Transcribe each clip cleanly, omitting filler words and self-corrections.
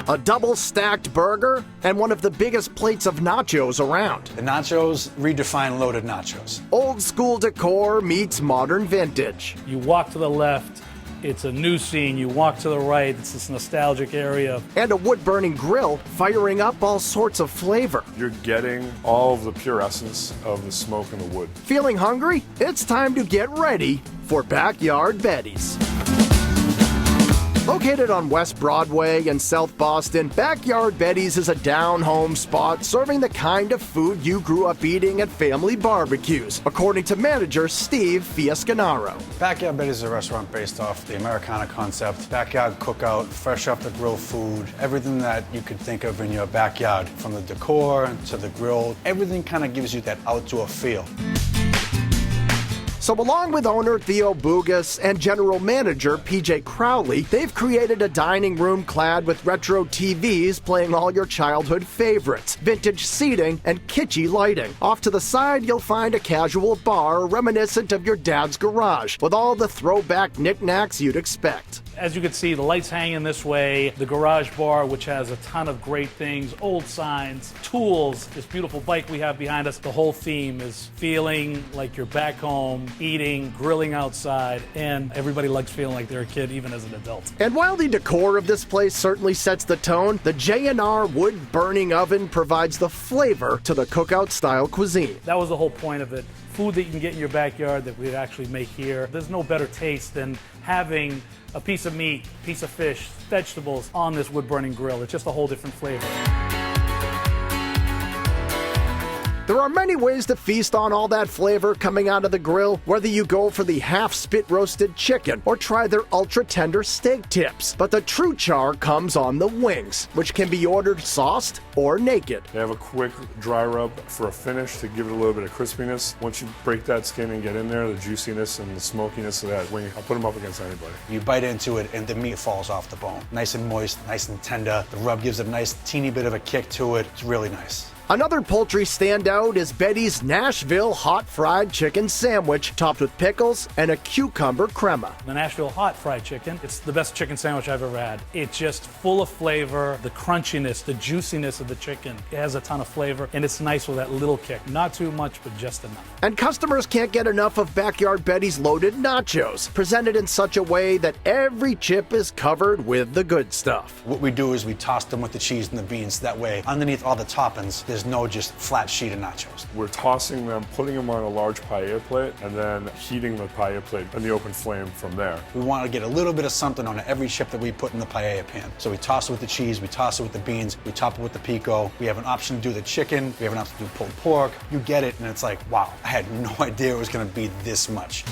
a double-stacked burger, and one of the biggest plates of nachos around. The nachos redefine loaded nachos. Old-school decor meets modern vintage. You walk to the left, it's a new scene. You walk to the right, it's this nostalgic area. And a wood-burning grill firing up all sorts of flavor. You're getting all of the pure essence of the smoke and the wood. Feeling hungry? It's time to get ready for Backyard Betty's. Located on West Broadway in South Boston, Backyard Betty's is a down-home spot serving the kind of food you grew up eating at family barbecues, according to manager Steve Fiascanaro. Backyard Betty's is a restaurant based off the Americana concept. Backyard cookout, fresh off the grill food, everything that you could think of in your backyard, from the decor to the grill, everything kind of gives you that outdoor feel. So along with owner Theo Bugas and general manager PJ Crowley, they've created a dining room clad with retro TVs playing all your childhood favorites, vintage seating, and kitschy lighting. Off to the side, you'll find a casual bar reminiscent of your dad's garage, with all the throwback knickknacks you'd expect. As you can see, the lights hanging this way, the garage bar, which has a ton of great things, old signs, tools, this beautiful bike we have behind us. The whole theme is feeling like you're back home, eating, grilling outside, and everybody likes feeling like they're a kid, even as an adult. And while the decor of this place certainly sets the tone, the J&R wood-burning oven provides the flavor to the cookout-style cuisine. That was the whole point of it. Food that you can get in your backyard that we'd actually make here. There's no better taste than having a piece of meat, piece of fish, vegetables on this wood-burning grill. It's just a whole different flavor. There are many ways to feast on all that flavor coming out of the grill, whether you go for the half-spit roasted chicken or try their ultra-tender steak tips. But the true char comes on the wings, which can be ordered sauced or naked. They have a quick dry rub for a finish to give it a little bit of crispiness. Once you break that skin and get in there, the juiciness and the smokiness of that wing, I'll put them up against anybody. You bite into it and the meat falls off the bone. Nice and moist, nice and tender. The rub gives a nice teeny bit of a kick to it. It's really nice. Another poultry standout is Betty's Nashville hot fried chicken sandwich, topped with pickles and a cucumber crema. The Nashville hot fried chicken, it's the best chicken sandwich I've ever had. It's just full of flavor, the crunchiness, the juiciness of the chicken. It has a ton of flavor, and it's nice with that little kick. Not too much, but just enough. And customers can't get enough of Backyard Betty's loaded nachos, presented in such a way that every chip is covered with the good stuff. What we do is we toss them with the cheese and the beans. That way, underneath all the toppings, there's no just flat sheet of nachos. We're tossing them, putting them on a large paella plate, and then heating the paella plate in the open flame from there. We want to get a little bit of something on every chip that we put in the paella pan. So we toss it with the cheese, we toss it with the beans, we top it with the pico. We have an option to do the chicken, we have an option to do pulled pork. You get it, and it's like, wow, I had no idea it was going to be this much.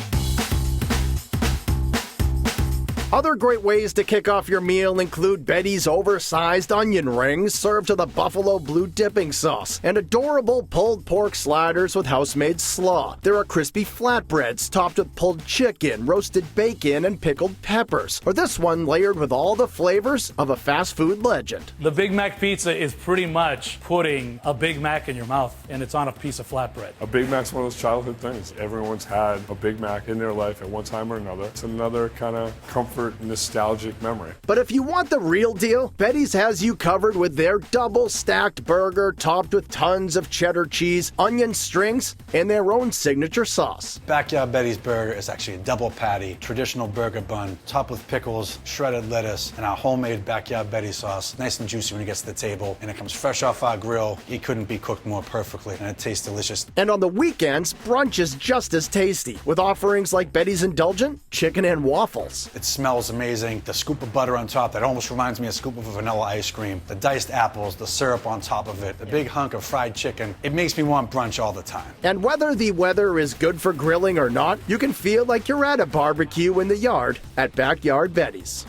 Other great ways to kick off your meal include Betty's oversized onion rings served with a buffalo blue dipping sauce and adorable pulled pork sliders with house-made slaw. There are crispy flatbreads topped with pulled chicken, roasted bacon, and pickled peppers. Or this one layered with all the flavors of a fast food legend. The Big Mac pizza is pretty much putting a Big Mac in your mouth, and it's on a piece of flatbread. A Big Mac's one of those childhood things. Everyone's had a Big Mac in their life at one time or another. It's another kind of comfort, nostalgic memory. But if you want the real deal, Betty's has you covered with their double-stacked burger topped with tons of cheddar cheese, onion strings, and their own signature sauce. Backyard Betty's burger is actually a double patty, traditional burger bun, topped with pickles, shredded lettuce, and our homemade Backyard Betty sauce. Nice and juicy when it gets to the table, and it comes fresh off our grill. It couldn't be cooked more perfectly, and it tastes delicious. And on the weekends, brunch is just as tasty, with offerings like Betty's Indulgent, chicken and waffles. It smells amazing. The scoop of butter on top, that almost reminds me of a scoop of vanilla ice cream. The diced apples, the syrup on top of it, the big hunk of fried chicken. It makes me want brunch all the time. And whether the weather is good for grilling or not, you can feel like you're at a barbecue in the yard at Backyard Betty's.